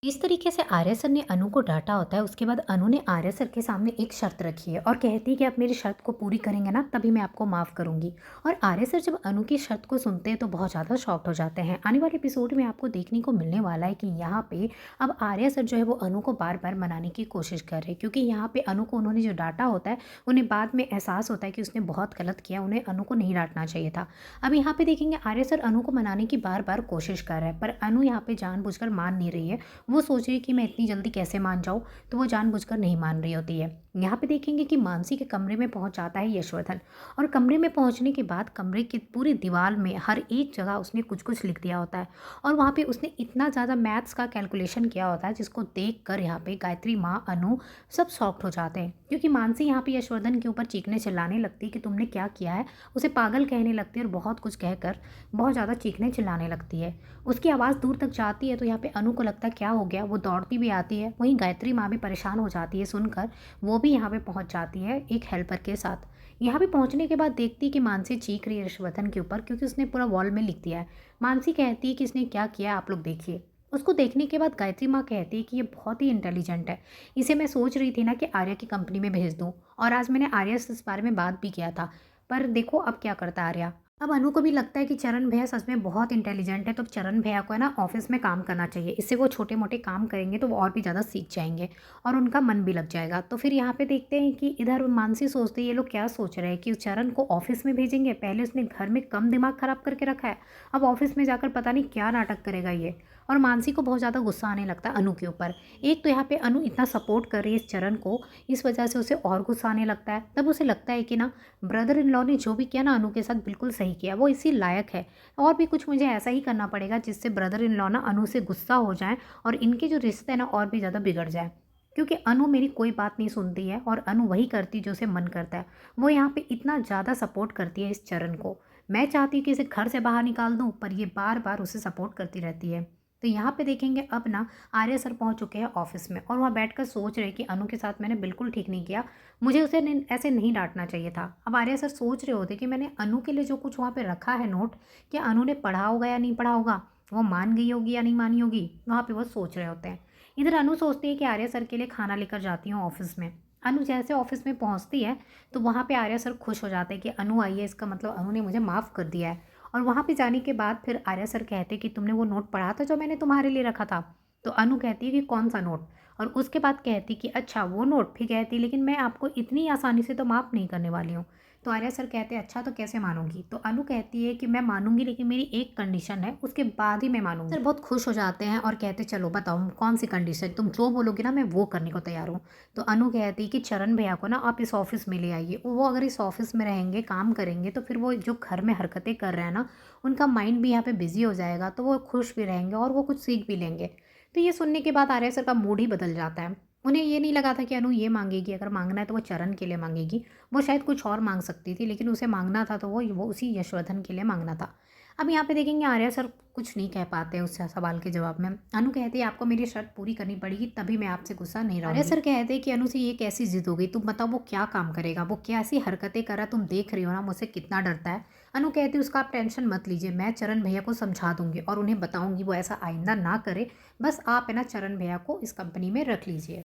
इस तरीके से आर्य सर ने अनु को डाँटा होता है। उसके बाद अनु ने आर्य सर के सामने एक शर्त रखी है और कहती है कि आप मेरी शर्त को पूरी करेंगे ना, तभी मैं आपको माफ़ करूँगी। और आर्य सर जब अनु की शर्त को सुनते हैं तो बहुत ज़्यादा शॉक्ड हो जाते हैं। आने वाले एपिसोड में आपको देखने को मिलने वाला है कि यहाँ पे अब आर्य सर जो है वो अनु को बार-बार मनाने की कोशिश कर रहे हैं, क्योंकि यहाँ पे अनु को उन्होंने जो डाँटा होता है, उन्हें बाद में एहसास होता है कि उसने बहुत गलत किया, उन्हें अनु को नहीं डाँटना चाहिए था। अब यहाँ पे देखेंगे आर्य सर अनु को मनाने की बार-बार कोशिश कर रहा है, पर अनु यहाँ पे जानबूझकर मान नहीं रही है। वो सोच रही है कि मैं इतनी जल्दी कैसे मान जाऊँ, तो वो जानबूझकर नहीं मान रही होती है। यहाँ पे देखेंगे कि मानसी के कमरे में पहुँच जाता है यशवर्धन, और कमरे में पहुँचने के बाद कमरे की पूरी दीवार में हर एक जगह उसने कुछ-कुछ लिख दिया होता है, और वहाँ पे उसने इतना ज़्यादा मैथ्स का कैलकुलेशन किया होता है जिसको देखकर यहाँ पे गायत्री माँ, अनु सब शॉक्ड हो जाते हैं, क्योंकि मानसी यहाँ पे यशवर्धन के ऊपर चीखने चिल्लाने लगती है कि तुमने क्या किया है, उसे पागल कहने लगती है और बहुत कुछ कहकर बहुत ज़्यादा चीखने चिल्लाने लगती है। उसकी आवाज़ दूर तक जाती है तो यहाँ पे अनु को लगता है क्या हो गया, वो दौड़ती भी आती है। वहीं गायत्री माँ भी परेशान हो जाती है सुनकर, वो भी यहाँ पे पहुँच जाती है एक हेल्पर के साथ। यहाँ पे पहुँचने के बाद देखती है कि मानसी चीख रही है यशवर्धन के ऊपर, क्योंकि उसने पूरा वॉल में लिख दिया है। मानसी कहती है कि इसने क्या किया है, आप लोग देखिए। उसको देखने के बाद गायत्री माँ कहती है कि ये बहुत ही इंटेलिजेंट है, इसे मैं सोच रही थी ना कि आर्या की कंपनी में भेज दूँ, और आज मैंने आर्या से इस बारे में बात भी किया था, पर देखो अब क्या करता है आर्या। अब अनु को भी लगता है कि चरण भैया सच में बहुत इंटेलिजेंट है, तो चरण भैया को है ना ऑफिस में काम करना चाहिए। इससे वो छोटे मोटे काम करेंगे तो वो और भी ज़्यादा सीख जाएंगे और उनका मन भी लग जाएगा। तो फिर यहाँ पे देखते हैं कि इधर मानसी सोचते हैं ये लोग क्या सोच रहे हैं कि उस चरण को ऑफिस में भेजेंगे। पहले उसने घर में कम दिमाग खराब करके रखा है, अब ऑफिस में जाकर पता नहीं क्या नाटक करेगा ये। और मानसी को बहुत ज़्यादा गुस्सा आने लगता है अनु के ऊपर। एक तो यहाँ पे अनु इतना सपोर्ट कर रही है इस चरण को, इस वजह से उसे और गुस्सा आने लगता है। तब उसे लगता है कि ना ब्रदर इन लॉ ने जो भी किया ना अनु के साथ बिल्कुल सही किया, वो इसी लायक है। और भी कुछ मुझे ऐसा ही करना पड़ेगा जिससे ब्रदर इन लॉ ना अनु से गुस्सा हो जाए और इनके जो रिश्ते हैं ना और भी ज़्यादा बिगड़ जाए, क्योंकि अनु मेरी कोई बात नहीं सुनती है और अनु वही करती जो उसे मन करता है। वो यहाँ पे इतना ज़्यादा सपोर्ट करती है इस चरण को। मैं चाहती हूँ कि इसे घर से बाहर निकाल दूँ, पर ये बार बार उसे सपोर्ट करती रहती है। तो यहाँ पे देखेंगे अब ना आर्य सर पहुँच चुके हैं ऑफिस में, और वहाँ बैठकर सोच रहे कि अनु के साथ मैंने बिल्कुल ठीक नहीं किया, मुझे उसे ऐसे नहीं डांटना चाहिए था। अब आर्य सर सोच रहे होते कि मैंने अनु के लिए जो कुछ वहाँ पे रखा है नोट, क्या अनु ने पढ़ा होगा या नहीं पढ़ा होगा, वो मान गई होगी या नहीं मानी होगी, वहाँ पे वो सोच रहे होते हैं। इधर अनु सोचती है कि आर्य सर के लिए खाना लेकर जाती हूँ ऑफिस में। अनु जैसे ऑफिस में पहुँचती है तो वहाँ पे आर्य सर खुश हो जाते हैं कि अनु आई है, इसका मतलब अनु ने मुझे माफ़ कर दिया है। और वहाँ पे जाने के बाद फिर आर्या सर कहते कि तुमने वो नोट पढ़ा था जो मैंने तुम्हारे लिए रखा था। तो अनु कहती है कि कौन सा नोट, और उसके बाद कहती कि अच्छा वो नोट, फिर कहती लेकिन मैं आपको इतनी आसानी से तो माफ़ नहीं करने वाली हूँ। तो आर्या सर कहते अच्छा तो कैसे मानूंगी, तो अनु कहती है कि मैं मानूंगी लेकिन मेरी एक कंडीशन है, उसके बाद ही मैं मानूंगी। सर बहुत खुश हो जाते हैं और कहते चलो बताओ कौन सी कंडीशन, तुम जो बोलोगे ना मैं वो करने को तैयार हूँ। तो अनु कहती कि चरण भैया को ना आप इस ऑफिस में ले आइए, वो अगर इस ऑफिस में रहेंगे काम करेंगे तो फिर वो जो घर में हरकतें कर रहे हैं ना, उनका माइंड भी यहाँ पे बिजी हो जाएगा, तो वो खुश भी रहेंगे और वो कुछ सीख भी लेंगे। तो ये सुनने के बाद आर्या सर का मूड ही बदल जाता है। उन्हें ये नहीं लगा था कि अनु ये मांगेगी, अगर मांगना है तो वो चरण के लिए मांगेगी। वो शायद कुछ और मांग सकती थी, लेकिन उसे मांगना था तो वो उसी यशवर्धन के लिए मांगना था। अब यहाँ पे देखेंगे आर्या सर कुछ नहीं कह पाते हैं उस सवाल के जवाब में। अनु कहती है आपको मेरी शर्त पूरी करनी पड़ेगी तभी मैं आपसे गुस्सा नहीं रहूंगी। आर्या सर कहते हैं कि अनु से ये कैसी जिद हो गई, तुम बताओ वो क्या काम करेगा, वो कैसी हरकतें कर रहा है, तुम देख रही हो ना मुझसे कितना डरता है। अनु कहती है उसका आप टेंशन मत लीजिए, मैं चरण भैया को समझा दूंगी और उन्हें बताऊंगी वो ऐसा आइंदा ना करे, बस आप है ना चरण भैया को इस कंपनी में रख लीजिए।